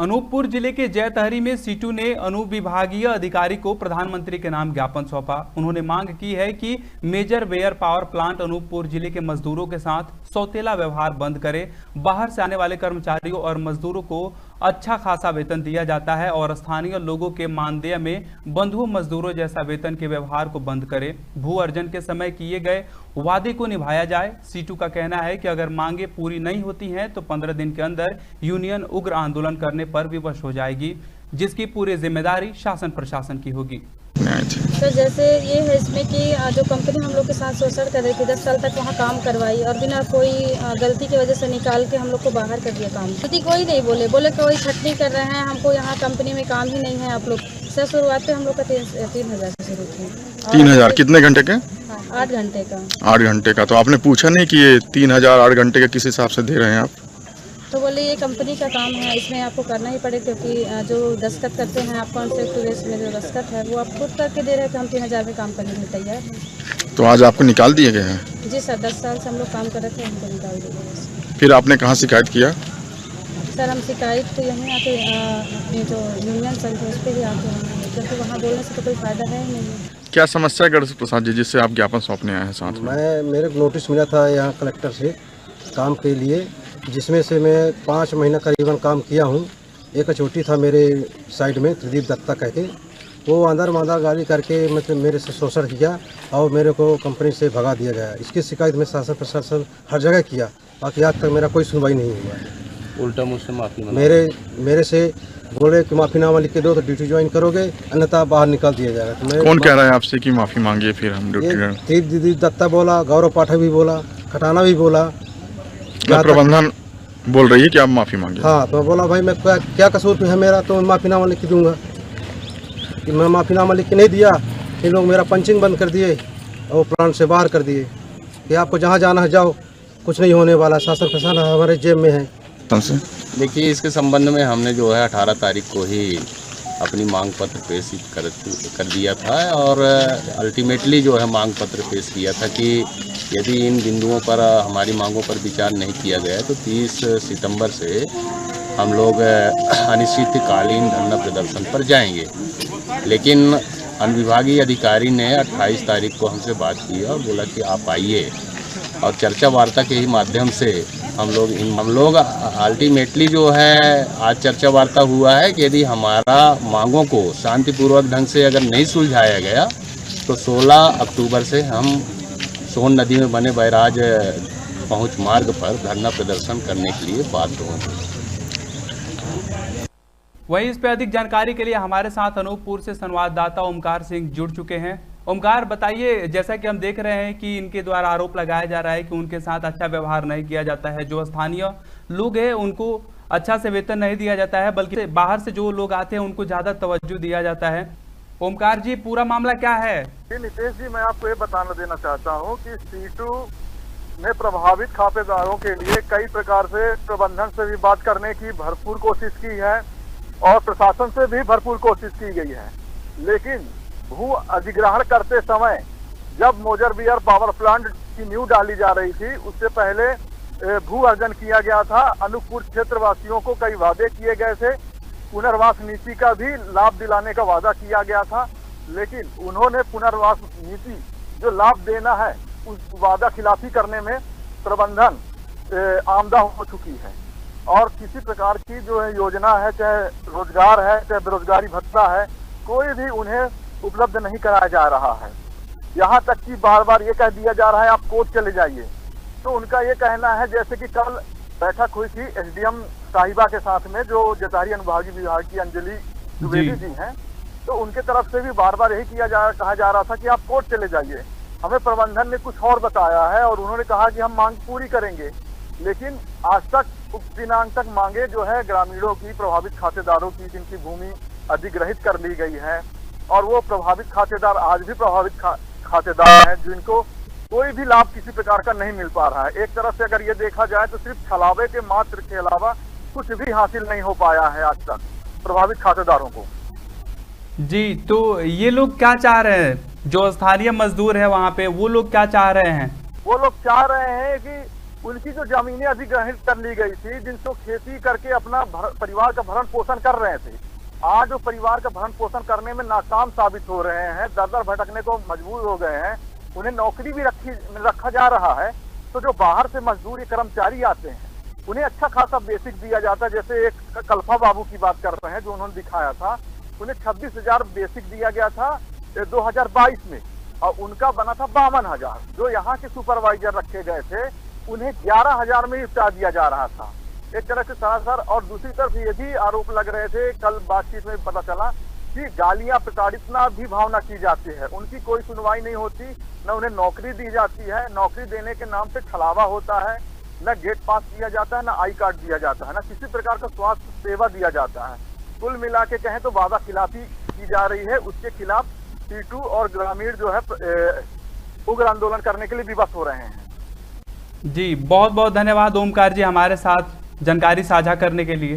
अनूपपुर जिले के जैतहरी में सीटू ने अनुविभागीय अधिकारी को प्रधानमंत्री के नाम ज्ञापन सौंपा। उन्होंने मांग की है कि मेजर वेयर पावर प्लांट अनूपपुर जिले के मजदूरों के साथ सौतेला व्यवहार बंद करे। बाहर से आने वाले कर्मचारियों और मजदूरों को अच्छा खासा वेतन दिया जाता है और स्थानीय लोगों के मानदेय में बंधुओं मजदूरों जैसा वेतन के व्यवहार को बंद करे। भू अर्जन के समय किए गए वादे को निभाया जाए। सीटू का कहना है कि अगर मांगे पूरी नहीं होती हैं तो 15 दिन के अंदर यूनियन उग्र आंदोलन करने पर विवश हो जाएगी, जिसकी पूरी जिम्मेदारी शासन प्रशासन की होगी। सर जैसे ये है इसमें कि जो कंपनी हम लोग के साथ शोषण कर रही थी, 10 साल तक वहाँ काम करवाई और बिना कोई गलती की वजह से निकाल के हम लोग को बाहर कर दिया काम। गलती कोई नहीं बोले कोई छटनी कर रहे हैं, हमको यहाँ कंपनी में काम ही नहीं है आप लोग। सर शुरुआत पे हम लोग का 3,000 से शुरू किया। 3,000 कितने घंटे के? 8 घंटे का। 8 घंटे का। तो आपने पूछा नहीं कि ये 3,000 8 घंटे का किस हिसाब से दे रहे हैं आप? तो बोले ये कंपनी का काम है, इसमें आपको करना ही पड़े, क्योंकि जो दस्तखत करते हैं आप कॉन्ट्रैक्ट बेस में जो दस्तखत है वो आप खुद करके दे रहे हैं। तो हम 3,000 में काम करने के लिए तैयार हैं। तो आज आपको निकाल दिए गए हैं? जी सर, 10 साल से हम लोग काम कर रहे थे, हमको निकाल दिए गए। फिर आपने कहाँ शिकायत किया? सर हम शिकायत तो यहीं आके अपनी जो यूनियन संघ है उस पर भी आते हैं, क्योंकि वहाँ बोलने से तो कोई फायदा है ही नहीं। क्या समस्या है गणेश प्रसाद जी जिससे आप ज्ञापन सौंपने आए हैं साथ में? मेरे को नोटिस मिला था यहाँ कलेक्टर से काम के लिए, जिसमें से मैं 5 महीना करीबन काम किया हूँ। एक छोटी था मेरे साइड में, त्रिदीप दत्ता कहके, वो अंदर मांदर गाली करके मतलब मेरे से शोषण किया और मेरे को कंपनी से भगा दिया गया। इसकी शिकायत में शासन प्रशासन हर जगह किया, बाकी आज तक मेरा कोई सुनवाई नहीं हुआ है। उल्टा मुझसे माफ़ी मेरे से बोले कि माफ़ीनामा लिख के दो तो ड्यूटी ज्वाइन करोगे, अन्यथा बाहर निकाल दिया जाएगा। तो कौन कह रहा है आपसे कि माफ़ी मांगिए फिर हम ड्यूटी? त्रिदीप दत्ता बोला, गौरव पाठक भी बोला, खटाना भी बोला। प्रबंधन बोल रही है कि आप माफ़ी मांगिए। हाँ, तो बोला भाई मैं क्या कसूर है मेरा, तो मैं माफ़ीनामा लिख के दूंगा। कि मैं माफ़ीनामा लिख के नहीं दिया, इन लोग मेरा पंचिंग बंद कर दिए और प्लांट से बाहर कर दिए कि आपको जहाँ जाना है जाओ, कुछ नहीं होने वाला, शासन प्रशासन हमारे जेब में है। देखिए, इसके संबंध में हमने जो है 18 तारीख को ही अपनी मांग पत्र पेश कर दिया था और अल्टीमेटली जो है मांग पत्र पेश किया था कि यदि इन बिंदुओं पर हमारी मांगों पर विचार नहीं किया गया तो 30 सितंबर से हम लोग अनिश्चितकालीन धरना प्रदर्शन पर जाएंगे। लेकिन अनुविभागीय अधिकारी ने 28 तारीख को हमसे बात की और बोला कि आप आइए, और चर्चा वार्ता के ही माध्यम से हम लोग अल्टीमेटली जो है आज चर्चा वार्ता हुआ है कि यदि हमारा मांगों को शांतिपूर्वक ढंग से अगर नहीं सुलझाया गया तो 16 अक्टूबर से हम सोन नदी में बने बैराज पहुंच मार्ग पर धरना प्रदर्शन करने के लिए बाध्य होंगे। वहीं इस पर अधिक जानकारी के लिए हमारे साथ अनूपपुर से संवाददाता ओमकार सिंह जुड़ चुके हैं। ओमकार, बताइए, जैसा कि हम देख रहे हैं कि इनके द्वारा आरोप लगाया जा रहा है कि उनके साथ अच्छा व्यवहार नहीं किया जाता है, जो स्थानीय लोग हैं उनको अच्छा से वेतन नहीं दिया जाता है, बल्कि बाहर से जो लोग आते हैं उनको ज्यादा तवज्जो दिया जाता है। ओमकार जी, पूरा मामला क्या है? नितेश जी, मैं आपको ये बताना देना चाहता हूँ कि सीटू में प्रभावित खातेदारों के लिए कई प्रकार से प्रबंधन से भी बात करने की भरपूर कोशिश की है और प्रशासन से भी भरपूर कोशिश की गई है। लेकिन भू अधिग्रहण करते समय जब मेजर वेयर पावर प्लांट की नींव डाली जा रही थी, उससे पहले भू अर्जन किया गया था। अनूपपुर क्षेत्र वासियों को कई वादे किए गए थे, पुनर्वास नीति का भी लाभ दिलाने का वादा किया गया था, लेकिन उन्होंने पुनर्वास नीति जो लाभ देना है उस वादा खिलाफी करने में प्रबंधन आमदा हो चुकी है और किसी प्रकार की जो है योजना है, चाहे रोजगार है चाहे बेरोजगारी भत्ता है, कोई भी उन्हें उपलब्ध नहीं कराया जा रहा है। यहाँ तक कि बार बार ये कह दिया जा रहा है आप कोर्ट चले जाइए। तो उनका ये कहना है, जैसे कि कल बैठक हुई थी एसडीएम साहिबा के साथ में, जो जैतहरी अनुविभागीय विभाग की अंजलि द्विवेदी जी हैं, तो उनके तरफ से भी बार बार यही कहा जा रहा था कि आप कोर्ट चले जाइए। हमें प्रबंधन ने कुछ और बताया है और उन्होंने कहा कि हम मांग पूरी करेंगे, लेकिन आज तक दिनांक तक मांगे जो है ग्रामीणों की, प्रभावित खातेदारों की, जिनकी भूमि अधिग्रहित कर ली गई है, और वो प्रभावित खातेदार आज भी प्रभावित खातेदार हैं जिनको कोई भी लाभ किसी प्रकार का नहीं मिल पा रहा है। एक तरफ से अगर ये देखा जाए तो सिर्फ छलावे के मात्र के अलावा कुछ भी हासिल नहीं हो पाया है आज तक प्रभावित खातेदारों को। जी, तो ये लोग क्या चाह रहे हैं? जो स्थानीय मजदूर है वहाँ पे, वो लोग क्या चाह रहे हैं? वो लोग चाह रहे हैं कि उनकी जो जमीनें अधिग्रहित कर ली गई थी, जिनको खेती करके अपना परिवार का भरण पोषण कर रहे थे, आज वो परिवार का भरण पोषण करने में नाकाम साबित हो रहे हैं, दर दर भटकने को मजबूर हो गए हैं। उन्हें नौकरी भी रखा जा रहा है, तो जो बाहर से मजदूर कर्मचारी आते हैं उन्हें अच्छा खासा बेसिक दिया जाता है। जैसे एक कल्फा बाबू की बात कर रहे हैं जो उन्होंने दिखाया था, उन्हें 26,000 बेसिक दिया गया था 2022 में, और उनका बना था 52,000। जो यहाँ के सुपरवाइजर रखे गए थे उन्हें 11,000 में उपचा दिया जा रहा था। एक तरह से सरासर। और दूसरी तरफ ये भी आरोप लग रहे थे, कल बातचीत में पता चला कि गालियां प्रताड़ितना भी भावना की जाती है, उनकी कोई सुनवाई नहीं होती, न उन्हें नौकरी दी जाती है, नौकरी देने के नाम पे छलावा होता है, न गेट पास दिया जाता है, न आई कार्ड दिया जाता है, न किसी प्रकार का स्वास्थ्य सेवा दिया जाता है। कुल मिला के कहें तो वादा खिलाफी की जा रही है। उसके खिलाफ सीटू और ग्रामीण जो है उग्र आंदोलन करने के लिए विवश हो रहे हैं। जी बहुत बहुत धन्यवाद ओमकार जी हमारे साथ जानकारी साझा करने के लिए।